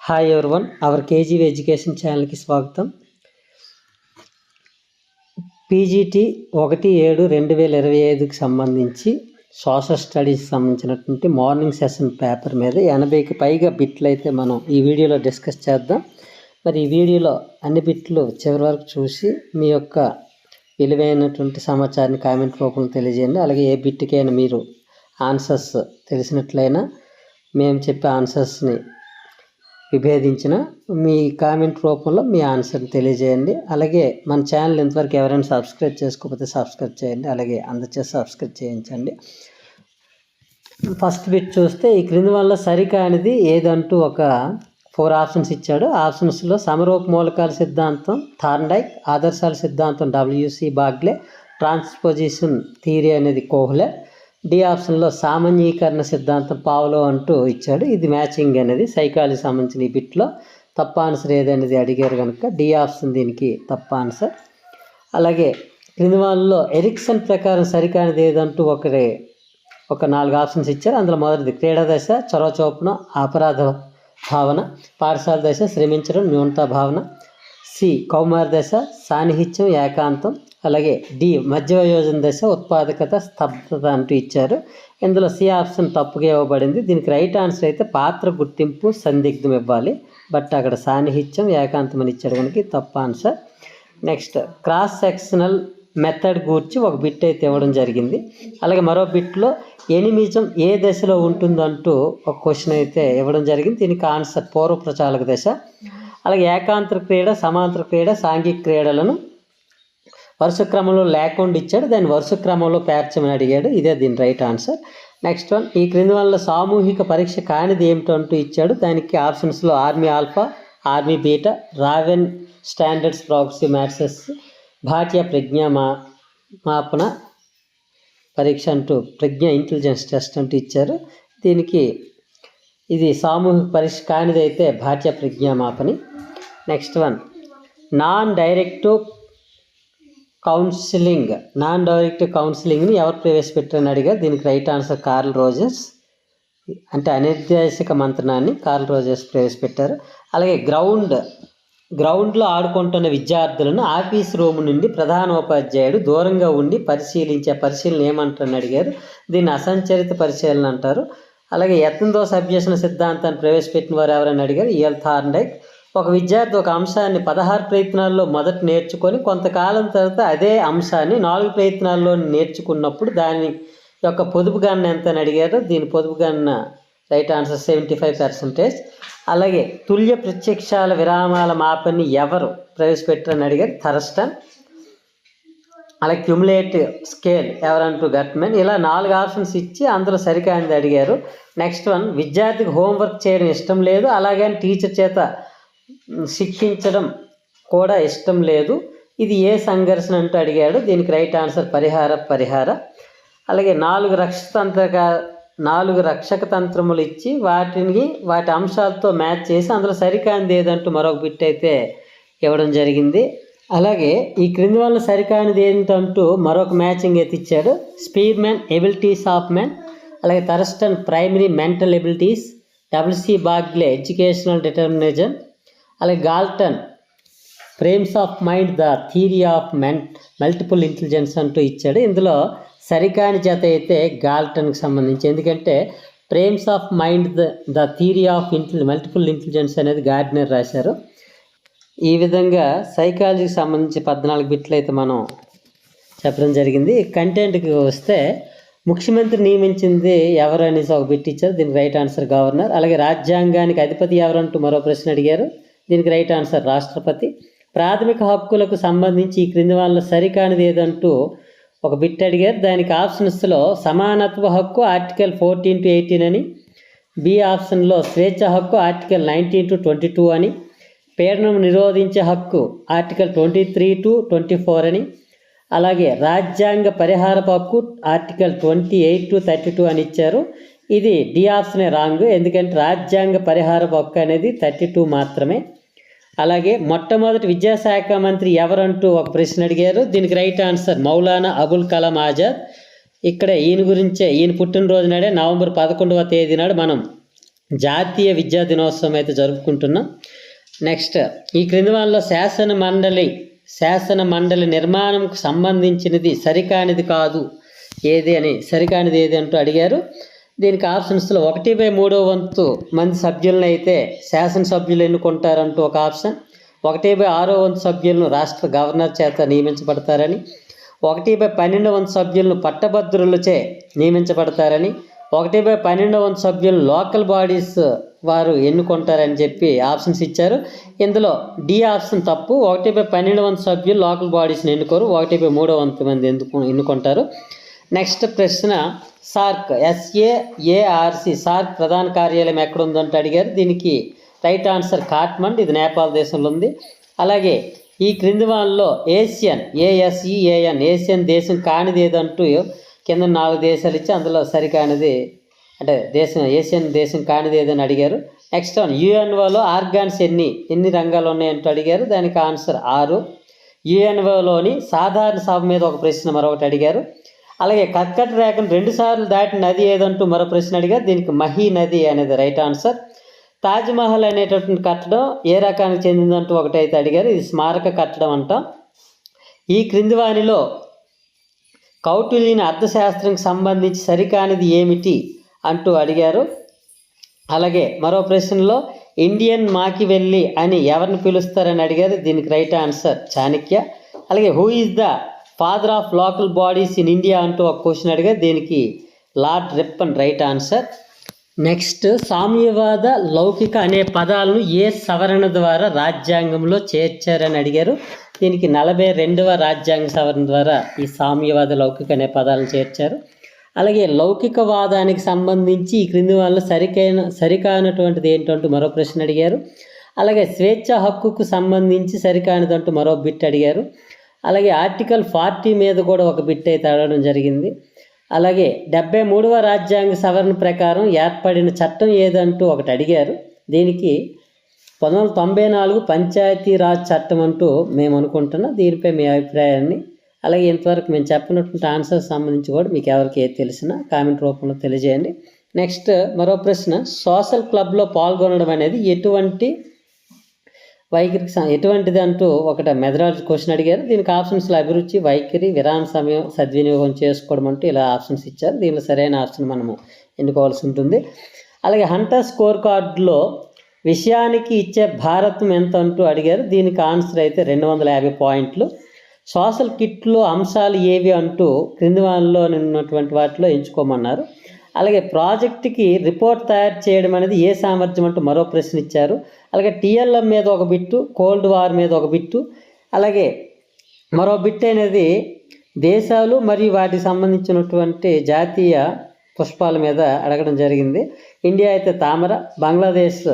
Hi everyone, hour కేజీవి education ఛానల్కి స్వాగతం. PGT 1/7/2025కి సంబంధించి సోషల్ స్టడీస్కి సంబంధించినటువంటి మార్నింగ్ సెషన్ పేపర్ మీద 80కి పైగా బిట్లు అయితే మనం ఈ వీడియోలో డిస్కస్ చేద్దాం. మరి ఈ వీడియోలో అన్ని బిట్లు చివరి వరకు చూసి మీ యొక్క విలువైనటువంటి సమాచారాన్ని కామెంట్ రూపంలో తెలియజేయండి. అలాగే ఏ బిట్కైనా మీరు ఆన్సర్స్ తెలిసినట్లయినా మేము చెప్పే ఆన్సర్స్ని విభేదించిన మీ కామెంట్ రూపంలో మీ ఆన్సర్ని తెలియజేయండి. అలాగే మన ఛానల్ ఇంతవరకు ఎవరైనా సబ్స్క్రైబ్ చేసుకోకపోతే సబ్స్క్రైబ్ చేయండి. అలాగే అందరిచేసి సబ్స్క్రైబ్ చేయించండి. ఫస్ట్ బిట్ చూస్తే ఈ క్రింది వల్ల సరికానిది ఏదంటూ ఒక 4 ఆప్షన్స్ ఇచ్చాడు. ఆప్షన్స్లో సమరూప మూలకాల సిద్ధాంతం థార్న్డైక్, ఆదర్శాల సిద్ధాంతం డబ్ల్యూసి బాగ్లే, ట్రాన్స్పోజిషన్ థియరీ అనేది కోహ్లే, డి ఆప్షన్లో సామాన్యీకరణ సిద్ధాంతం పావ్లో అంటూ ఇచ్చాడు. ఇది మ్యాచింగ్ అనేది సైకాలజీ సంబంధించిన ఈ బిట్లో తప్ప ఆన్సర్ ఏదనేది అడిగారు కనుక డి ఆప్షన్ దీనికి తప్ప ఆన్సర్. అలాగే క్రింది వాళ్ళలో ఎరిక్సన్ ప్రకారం సరికానిది ఏదంటూ ఒక 4 ఆప్షన్స్ ఇచ్చారు. అందులో మొదటిది క్రీడా దశ చొరవ చూపడం అపరాధ భావన, పాఠశాల దశ శ్రమించడం న్యూనతా భావన, సి కౌమార దశ సాన్నిహిత్యం ఏకాంతం, అలాగే డి మధ్య వయోజన దశ ఉత్పాదకత స్తబ్దత అంటూ ఇచ్చారు. ఇందులో సి ఆప్షన్ తప్పుగా ఇవ్వబడింది. దీనికి రైట్ ఆన్సర్ అయితే పాత్ర గుర్తింపు సందిగ్ధం ఇవ్వాలి, బట్ అక్కడ సాన్నిహిత్యం ఏకాంతం అని ఇచ్చాడు కనుక తప్పు answer. Next cross sectional method గూర్చి ఒక బిట్ అయితే ఇవ్వడం జరిగింది. అలాగే మరో బిట్లో ఎనిమిజం ఏ దశలో ఉంటుందంటూ ఒక క్వశ్చన్ అయితే ఇవ్వడం జరిగింది. దీనికి ఆన్సర్ పూర్వ ప్రచాలక దశ. అలాగే ఏకాంతర క్రీడ, సమాంతర క్రీడ, సాంఘిక క్రీడలను వరుస క్రమంలో లేకుండా ఇచ్చాడు, దాన్ని వరుస క్రమంలో పేర్చమని అడిగాడు. ఇదే దీని రైట్ ఆన్సర్. నెక్స్ట్ వన్, ఈ క్రింది వల్ల సామూహిక పరీక్ష కానిది ఏమిటంటూ ఇచ్చాడు. దానికి ఆప్షన్స్లో Army Alpha, Army Beta, Raven standards proxy matrices, Bhatia ప్రజ్ఞా మాపన పరీక్ష అంటూ ప్రజ్ఞ ఇంటెలిజెన్స్ టెస్ట్ అంటూ ఇచ్చారు. దీనికి ఇది సామూహిక పరీక్ష కానిది అయితే భాట్య ప్రజ్ఞా మాపని. నెక్స్ట్ వన్, నాన్ డైరెక్టివ్ కౌన్సిలింగ్ని ఎవరు ప్రవేశపెట్టారని అడిగారు. దీనికి రైట్ ఆన్సర్ కార్ల్ రోజర్స్, అంటే అనిర్దేశక మంత్రాన్ని కార్ల్ రోజర్స్ ప్రవేశపెట్టారు. అలాగే గ్రౌండ్లో ఆడుకుంటున్న విద్యార్థులను ఆఫీస్ రూమ్ నుండి ప్రధానోపాధ్యాయుడు దూరంగా ఉండి పరిశీలన ఏమంటారని అడిగారు. దీన్ని అసంచరిత పరిశీలన అంటారు. అలాగే యత్నదోష అభ్యసన సిద్ధాంతాన్ని ప్రవేశపెట్టిన వారు ఎవరైనా అడిగారు. EL Thorndike. ఒక విద్యార్థి ఒక అంశాన్ని 16 ప్రయత్నాల్లో మొదట నేర్చుకొని కొంతకాలం తర్వాత అదే అంశాన్ని 4 ప్రయత్నాల్లో నేర్చుకున్నప్పుడు దాని యొక్క పొదుపు గణన ఎంత అని అడిగారు. దీని పొదుపు గణన రైట్ ఆన్సర్ 75%. అలాగే తుల్య ప్రత్యక్షాల విరామాల మాపని ఎవరు ప్రవేశపెట్టారని అడిగారు. థర్స్టన్. అలాగే క్యుములేటివ్ స్కేల్ ఎవరంటూ గట్మెన్. ఇలా 4 ఆప్షన్స్ ఇచ్చి అందులో సరికానిది అడిగారు. నెక్స్ట్ వన్, విద్యార్థికి హోంవర్క్ చేయడం ఇష్టం లేదు, అలాగే టీచర్ చేత శిక్షించడం కూడా ఇష్టం లేదు, ఇది ఏ సంఘర్షణ అంటూ అడిగాడు. దీనికి రైట్ ఆన్సర్ పరిహార. అలాగే 4 రక్షక తంత్రములు ఇచ్చి వాటి అంశాలతో మ్యాచ్ చేసి అందులో సరికానిది ఏదంటూ మరొక బిట్ అయితే ఇవ్వడం జరిగింది. అలాగే ఈ క్రింది వల్ల సరికానిది ఏంటంటూ మరొక మ్యాచింగ్ అయితే ఇచ్చాడు. స్పీర్మెన్ ఎబిలిటీస్ ఆఫ్ మెన్, అలాగే Thurstone primary mental abilities, WC Bagley educational determinism, అలాగే Galton frames of mind the theory of multiple intelligence అంటూ ఇచ్చాడు. ఇందులో సరికాని జత అయితే గాల్టన్కి సంబంధించి, ఎందుకంటే frames of mind the theory of multiple intelligence అనేది గార్డ్నర్ రాశారు. ఈ విధంగా సైకాలజీకి సంబంధించి 14 బిట్లు అయితే మనం చెప్పడం జరిగింది. కంటెంట్కి వస్తే ముఖ్యమంత్రి నియమించింది ఎవరు అనేసి ఒక బిట్ ఇచ్చారు. దీనికి రైట్ ఆన్సర్ గవర్నర్. అలాగే రాజ్యాంగానికి అధిపతి ఎవరంటూ మరో ప్రశ్న అడిగారు. దీనికి రైట్ ఆన్సర్ రాష్ట్రపతి. ప్రాథమిక హక్కులకు సంబంధించి ఈ క్రింది వాళ్ళ సరికానిది ఏదంటూ ఒక బిట్ అడిగారు. దానికి ఆప్షన్స్లో సమానత్వ హక్కు ఆర్టికల్ 14-18 అని, బి ఆప్షన్లో స్వేచ్ఛ హక్కు ఆర్టికల్ 19-22 అని, పీడనం నిరోధించే హక్కు ఆర్టికల్ 23-24 అని, అలాగే రాజ్యాంగ పరిహారపు హక్కు ఆర్టికల్ 28-32 అని ఇచ్చారు. ఇది డి ఆప్షనే రాంగ్, ఎందుకంటే రాజ్యాంగ పరిహారపు హక్కు అనేది 32 మాత్రమే. అలాగే మొట్టమొదటి విద్యాశాఖ మంత్రి ఎవరంటూ ఒక ప్రశ్న అడిగారు. దీనికి రైట్ ఆన్సర్ మౌలానా అబుల్ కలాం ఆజాద్. ఇక్కడ ఈయన పుట్టినరోజు నాడే నవంబర్ 11వ తేదీ నాడు మనం జాతీయ విద్యా దినోత్సవం అయితే జరుపుకుంటున్నాం. నెక్స్ట్, ఈ క్రింది వాళ్ళలో శాసన మండలి నిర్మాణంకు సంబంధించినది సరికానిది కాదు సరికానిది ఏది అంటూ అడిగారు. దీనికి ఆప్షన్స్లో 1/3 వంతు మంది సభ్యులను అయితే శాసనసభ్యులు ఎన్నుకుంటారంటూ ఒక ఆప్షన్, 1/6 వంతు సభ్యులను రాష్ట్ర గవర్నర్ చేత నియమించబడతారని, 1/12 వంతు సభ్యులను పట్టభద్రులచే నియమించబడతారని, 1/12 వంతు సభ్యులు లోకల్ బాడీస్ వారు ఎన్నుకుంటారని చెప్పి ఆప్షన్స్ ఇచ్చారు. ఇందులో డి ఆప్షన్ తప్పు. 1/12 వంతు సభ్యులు లోకల్ బాడీస్ని ఎన్నుకోరు, 1/3 వంతు మంది ఎన్నుకుంటారు. నెక్స్ట్ ప్రశ్న, సార్క్ సార్క్ ప్రధాన కార్యాలయం ఎక్కడ ఉందంటే అడిగారు. దీనికి రైట్ ఆన్సర్ కాట్మండ్, ఇది నేపాల్ దేశంలో ఉంది. అలాగే ఈ క్రింది వాళ్ళలో ఏసియన్ దేశం కానిది ఏదంటూ కింద 4 దేశాలు ఇచ్చి అందులో సరికానిది అంటే ఏషియన్ దేశం కానిది ఏదని అడిగారు. నెక్స్ట్ వన్, యుఎన్ఓలో ఆర్గాన్స్ ఎన్ని రంగాలు ఉన్నాయంటూ అడిగారు. దానికి ఆన్సర్ 6. యుఎన్ఓలోని సాధారణ సభ మీద ఒక ప్రశ్న మరొకటి అడిగారు. అలాగే కర్కట రేఖను 2 సార్లు దాటిన నది ఏదంటూ మరో ప్రశ్న అడిగారు. దీనికి మహీ నది అనేది రైట్ ఆన్సర్. తాజ్మహల్ అనేటటువంటి కట్టడం ఏ రకానికి చెందిందంటూ ఒకటైతే అడిగారు. ఇది స్మారక కట్టడం అంటాం. ఈ క్రింది వానిలో కౌటిల్యుని అర్థశాస్త్రంకి సంబంధించి సరికానిది ఏమిటి అంటూ అడిగారు. అలాగే మరో ప్రశ్నలో ఇండియన్ మాకివెల్లి అని ఎవరిని పిలుస్తారని అడిగారు. దీనికి రైట్ ఆన్సర్ చాణక్య. అలాగే who is the father of local bodies in India అంటూ ఒక క్వశ్చన్ అడిగారు. దీనికి Lord Ripon right answer. Next, సామ్యవాద లౌకిక అనే పదాలను ఏ సవరణ ద్వారా రాజ్యాంగంలో చేర్చారని అడిగారు. దీనికి 42వ రాజ్యాంగ సవరణ ద్వారా ఈ సామ్యవాద లౌకిక అనే పదాలను చేర్చారు. అలాగే లౌకికవాదానికి సంబంధించి ఈ క్రింది వాళ్ళ సరికానటువంటిది ఏంటంటూ మరో ప్రశ్న అడిగారు. అలాగే స్వేచ్ఛ హక్కుకు సంబంధించి సరికానిదంటూ మరో బిట్ అడిగారు. అలాగే ఆర్టికల్ 40 మీద కూడా ఒక బిట్ అయితే అడగడం జరిగింది. అలాగే 73వ రాజ్యాంగ సవరణ ప్రకారం ఏర్పడిన చట్టం ఏదంటూ ఒకటి అడిగారు. దీనికి 1994 పంచాయతీరాజ్ చట్టం అంటూ మేము అనుకుంటున్నాం. దీనిపై మీ అభిప్రాయాన్ని, అలాగే ఇంతవరకు మేము చెప్పినటువంటి ఆన్సర్స్ సంబంధించి కూడా మీకు ఎవరికి ఏది తెలిసినా కామెంట్ రూపంలో తెలియజేయండి. నెక్స్ట్ మరో ప్రశ్న, సోషల్ క్లబ్లో పాల్గొనడం అనేది ఎటువంటిది అంటూ ఒకటి మెథడాలజీ క్వశ్చన్ అడిగారు. దీనికి ఆప్షన్స్లో అభిరుచి, వైఖరి, విరామ సమయం సద్వినియోగం చేసుకోవడం అంటూ ఇలా ఆప్షన్స్ ఇచ్చారు. దీనిలో సరైన ఆప్షన్ మనము ఎన్నుకోవాల్సి ఉంటుంది. అలాగే హంటర్ స్కోర్ కార్డులో విషయానికి ఇచ్చే భారతం ఎంత అంటూ అడిగారు. దీనికి ఆన్సర్ అయితే 250 పాయింట్లు. సోషల్ కిట్లో అంశాలు ఏవి అంటూ క్రింది వాళ్ళలో ఉన్నటువంటి వాటిలో ఎంచుకోమన్నారు. అలాగే ప్రాజెక్టుకి రిపోర్ట్ తయారు చేయడం అనేది ఏ సామర్థ్యం అంటూ మరో ప్రశ్న ఇచ్చారు. అలాగే టిఎల్ఎం మీద ఒక బిట్టు, కోల్డ్ వార్ మీద ఒక బిట్టు, అలాగే మరో బిట్ అనేది దేశాలు మరియు వాటికి సంబంధించినటువంటి జాతీయ పుష్పాల మీద అడగడం జరిగింది. ఇండియా అయితే తామర, బంగ్లాదేశ్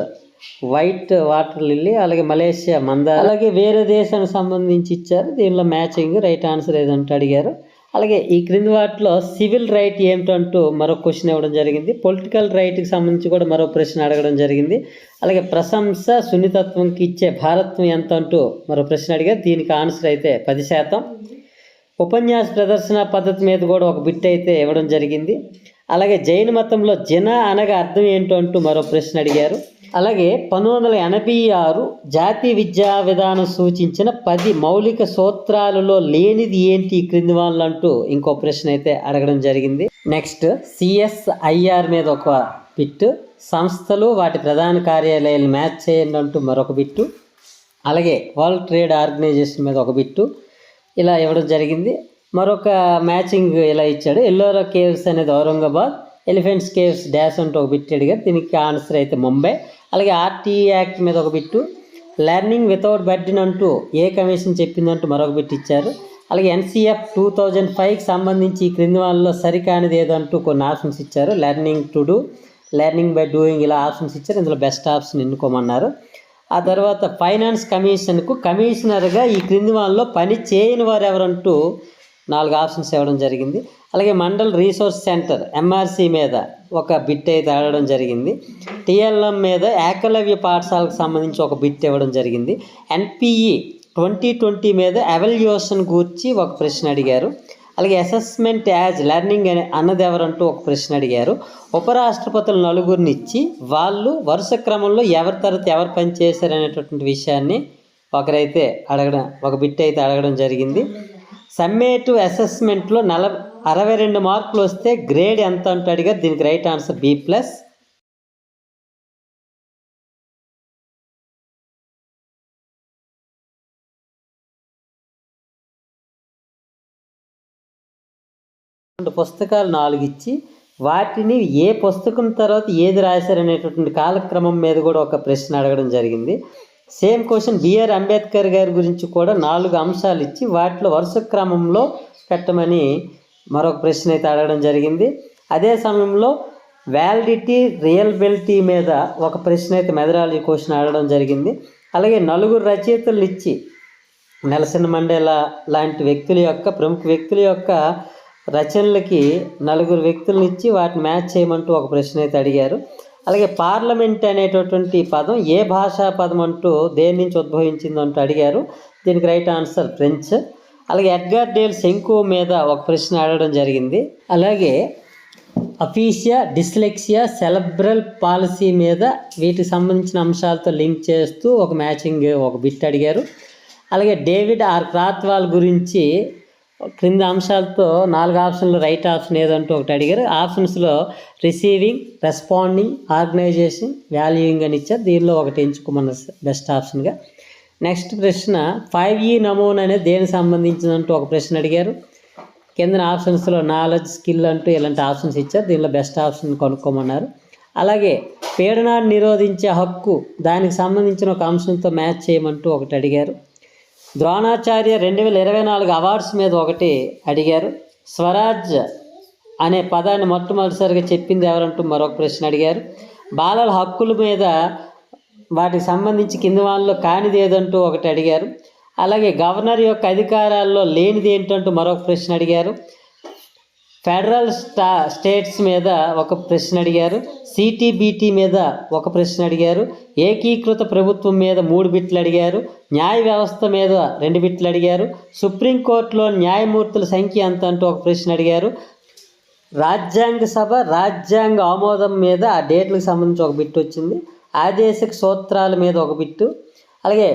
వైట్ వాటర్ లిల్లీ, అలాగే మలేషియా మందార, అలాగే వేరే దేశానికి సంబంధించి ఇచ్చారు. దీనిలో మ్యాచింగ్ రైట్ ఆన్సర్ ఏదంటూ అడిగారు. అలాగే ఈ క్రింది వాటిలో సివిల్ రైట్ ఏమిటంటూ మరో క్వశ్చన్ ఇవ్వడం జరిగింది. పొలిటికల్ రైట్కి సంబంధించి కూడా మరో ప్రశ్న అడగడం జరిగింది. అలాగే ప్రశంస సున్నితత్వంకి ఇచ్చే భారత్వం ఎంత అంటూ మరో ప్రశ్న అడిగారు. దీనికి ఆన్సర్ అయితే 10%. ఉపన్యాస ప్రదర్శన పద్ధతి మీద కూడా ఒక బిట్ అయితే ఇవ్వడం జరిగింది. అలాగే జైన మతంలో జన అనగా అర్థం ఏంటో అంటూ మరో ప్రశ్న అడిగారు. అలాగే 1986 జాతీయ విద్యా విధానం సూచించిన 10 మౌలిక సూత్రాలలో లేనిది ఏంటి ఈ క్రింది వాళ్ళు అంటూ ఇంకో ప్రశ్న అయితే అడగడం జరిగింది. నెక్స్ట్ CSIR మీద ఒక బిట్టు, సంస్థలు వాటి ప్రధాన కార్యాలయాలు మ్యాచ్ చేయండి అంటూ మరొక బిట్టు, అలాగే వరల్డ్ ట్రేడ్ ఆర్గనైజేషన్ మీద ఒక బిట్టు ఇలా ఇవ్వడం జరిగింది. మరొక మ్యాచింగ్ ఇలా ఇచ్చాడు. ఎల్లోరా కేవ్స్ అనేది ఔరంగాబాద్, ఎలిఫెంట్స్ కేవ్స్ డాష్ అంటూ ఒక బిట్ అడిగారు. దీనికి ఆన్సర్ అయితే ముంబై. అలాగే RTE యాక్ట్ మీద ఒక బిట్టు, లెర్నింగ్ వితౌట్ బర్డెన్ అంటూ ఏ కమిషన్ చెప్పిందంటూ మరొక బిట్ ఇచ్చారు. అలాగే NCF 2005కి సంబంధించి ఈ క్రింది వాళ్ళలో సరికానిది ఏదంటూ కొన్ని ఆప్షన్స్ ఇచ్చారు. Learning to do, learning by doing ఇలా ఆప్షన్స్ ఇచ్చారు. ఇందులో బెస్ట్ ఆప్షన్ ఎన్నుకోమన్నారు. ఆ తర్వాత ఫైనాన్స్ కమిషన్కు కమిషనర్గా ఈ క్రింది వాళ్ళలో పని చేయని వారు ఎవరంటూ 4 ఆప్షన్స్ ఇవ్వడం జరిగింది. అలాగే మండల్ రీసోర్స్ సెంటర్ MRC మీద ఒక బిట్ అయితే ఆడడం జరిగింది. TLM మీద ఏకలవ్య పాఠశాలకు సంబంధించి ఒక బిట్ ఇవ్వడం జరిగింది. NPE 2020 మీద ఎవాల్యుయేషన్ గూర్చి ఒక ప్రశ్న అడిగారు. అలాగే అసెస్మెంట్ యాజ్ లెర్నింగ్ అన్నది ఎవరంటూ ఒక ప్రశ్న అడిగారు. ఉపరాష్ట్రపతులు నలుగురిని ఇచ్చి వాళ్ళు వరుస క్రమంలో ఎవరి తర్వాత ఎవరు పని చేశారు అనేటటువంటి విషయాన్ని ఒకరైతే అడగడం, ఒక బిట్ అయితే అడగడం జరిగింది. సమ్మేటివ్ అసెస్మెంట్లో 62 మార్కులు వస్తే గ్రేడ్ ఎంత అంటూ అడిగారు. దీనికి రైట్ ఆన్సర్ B+. పుస్తకాలు 4 ఇచ్చి వాటిని ఏ పుస్తకం తర్వాత ఏది రాశారనేటటువంటి కాలక్రమం మీద కూడా ఒక ప్రశ్న అడగడం జరిగింది. సేమ్ క్వశ్చన్ బిఆర్ అంబేద్కర్ గారి గురించి కూడా 4 అంశాలు ఇచ్చి వాటిలో వరుస క్రమంలో పెట్టమని మరొక ప్రశ్న అయితే అడగడం జరిగింది. అదే సమయంలో వ్యాలిడిటీ రియలబిలిటీ మీద ఒక ప్రశ్న అయితే మెథడాలజీ క్వశ్చన్ అడగడం జరిగింది. అలాగే 4 రచయితలు ఇచ్చి నెల్సన్ మండేలా లాంటి వ్యక్తుల యొక్క ప్రముఖ వ్యక్తుల యొక్క రచనలకి 4 వ్యక్తులను ఇచ్చి వాటిని మ్యాచ్ చేయమంటూ ఒక ప్రశ్న అయితే అడిగారు. అలాగే పార్లమెంట్ అనేటటువంటి పదం ఏ భాషా పదం అంటూ దేని నుంచి ఉద్భవించిందంటూ అడిగారు. దీనికి రైట్ ఆన్సర్ ఫ్రెంచ్. అలాగే ఎడ్గార్ డేల్ శంకు మీద ఒక ప్రశ్న అడగడం జరిగింది. అలాగే అఫీషియా, డిస్లెక్సియా, సెలబ్రల్ పాలసీ మీద వీటికి సంబంధించిన అంశాలతో లింక్ చేస్తూ ఒక మ్యాచింగ్ ఒక బిట్ అడిగారు. అలాగే డేవిడ్ ఆర్ క్రాత్వాల్ గురించి క్రింద అంశాలతో 4 ఆప్షన్లు రైట్ ఆప్షన్ ఏదంటూ ఒకటి అడిగారు. ఆప్షన్స్లో రిసీవింగ్, రెస్పాండింగ్, ఆర్గనైజేషన్, వాల్యూయింగ్ అని ఇచ్చారు. దీనిలో ఒకటి ఎంచుకోమన్న బెస్ట్ ఆప్షన్గా. నెక్స్ట్ ప్రశ్న 5E నమూనా అనేది దేనికి సంబంధించిందంటూ ఒక ప్రశ్న అడిగారు. కింద ఆప్షన్స్లో నాలెడ్జ్, స్కిల్ అంటూ ఇలాంటి ఆప్షన్స్ ఇచ్చారు. దీనిలో బెస్ట్ ఆప్షన్ కనుక్కోమన్నారు. అలాగే పీడనాన్ని నిరోధించే హక్కు దానికి సంబంధించిన ఒక అంశంతో మ్యాచ్ చేయమంటూ ఒకటి అడిగారు. ద్రోణాచార్య 2024 అవార్డ్స్ మీద ఒకటి అడిగారు. స్వరాజ్ అనే పదాన్ని మొట్టమొదటిసారిగా చెప్పింది ఎవరంటూ మరొక ప్రశ్న అడిగారు. బాలల హక్కుల మీద వాటికి సంబంధించి కింద వాళ్ళలో కానిది ఏదంటూ ఒకటి అడిగారు. అలాగే గవర్నర్ యొక్క అధికారాల్లో లేనిది ఏంటంటూ మరొక ప్రశ్న అడిగారు. ఫెడరల్ స్టేట్స్ మీద ఒక ప్రశ్న అడిగారు. CTBT మీద ఒక ప్రశ్న అడిగారు. ఏకీకృత ప్రభుత్వం మీద 3 బిట్లు అడిగారు. న్యాయ వ్యవస్థ మీద 2 బిట్లు అడిగారు. సుప్రీంకోర్టులో న్యాయమూర్తుల సంఖ్య ఎంత అంటూ ఒక ప్రశ్న అడిగారు. రాజ్యాంగ సభ రాజ్యాంగ ఆమోదం మీద ఆ డేట్లకు సంబంధించి ఒక బిట్ వచ్చింది. ఆదేశిక సూత్రాల మీద ఒక బిట్టు. అలాగే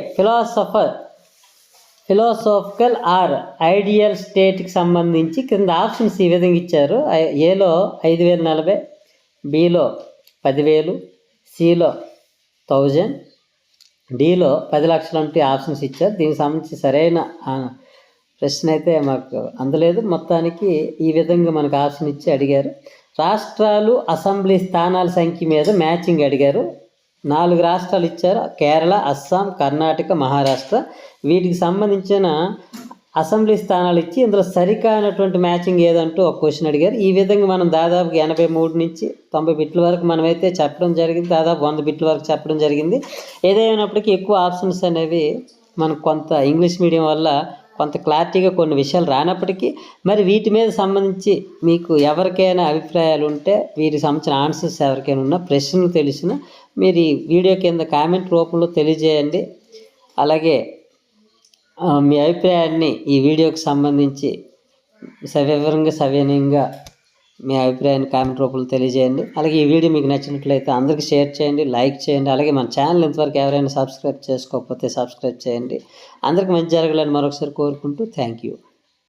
ఫిలాసాఫికల్ ఆర్ ఐడియల్ స్టేట్కి సంబంధించి కింద ఆప్షన్స్ ఈ విధంగా ఇచ్చారు. ఏలో 5040, బిలో 10,000, సిలో 1000, డిలో 10 లక్షలు అంటే ఆప్షన్స్ ఇచ్చారు. దీనికి సంబంధించి సరైన ప్రశ్న అయితే మాకు అందలేదు. మొత్తానికి ఈ విధంగా మనకు ఆప్షన్ ఇచ్చి అడిగారు. రాష్ట్రాలు, అసెంబ్లీ స్థానాల సంఖ్య మీద మ్యాచింగ్ అడిగారు. 4 రాష్ట్రాలు ఇచ్చారు. కేరళ, అస్సాం, కర్ణాటక, మహారాష్ట్ర. వీటికి సంబంధించిన అసెంబ్లీ స్థానాలు ఇచ్చి ఇందులో సరికానటువంటి మ్యాచింగ్ ఏదంటూ ఒక క్వశ్చన్ అడిగారు. ఈ విధంగా మనం దాదాపుగా 83 నుంచి 90 బిట్ల వరకు మనమైతే చెప్పడం జరిగింది. దాదాపు 100 బిట్ల వరకు చెప్పడం జరిగింది. ఏదైనప్పటికీ ఎక్కువ ఆప్షన్స్ అనేవి మనకు కొంత ఇంగ్లీష్ మీడియం వల్ల కొంత క్లారిటీగా కొన్ని విషయాలు రానప్పటికీ మరి వీటి మీద సంబంధించి మీకు ఎవరికైనా అభిప్రాయాలు ఉంటే వీటికి సంబంధించిన ఆన్సర్స్ ఎవరికైనా ఉన్నా ప్రశ్నలు తెలిసిన మీరు ఈ వీడియో కింద కామెంట్ రూపంలో తెలియజేయండి. అలాగే మీ అభిప్రాయాన్ని ఈ వీడియోకి సంబంధించి సవినయంగా మీ అభిప్రాయాన్ని కామెంట్ రూపంలో తెలియజేయండి. అలాగే ఈ వీడియో మీకు నచ్చినట్లయితే అందరికీ షేర్ చేయండి, లైక్ చేయండి. అలాగే మన ఛానల్ ఇంతవరకు ఎవరైనా సబ్స్క్రైబ్ చేసుకోకపోతే సబ్స్క్రైబ్ చేయండి. అందరికీ మంచి జరగాలని మరొకసారి కోరుకుంటూ థ్యాంక్ యూ.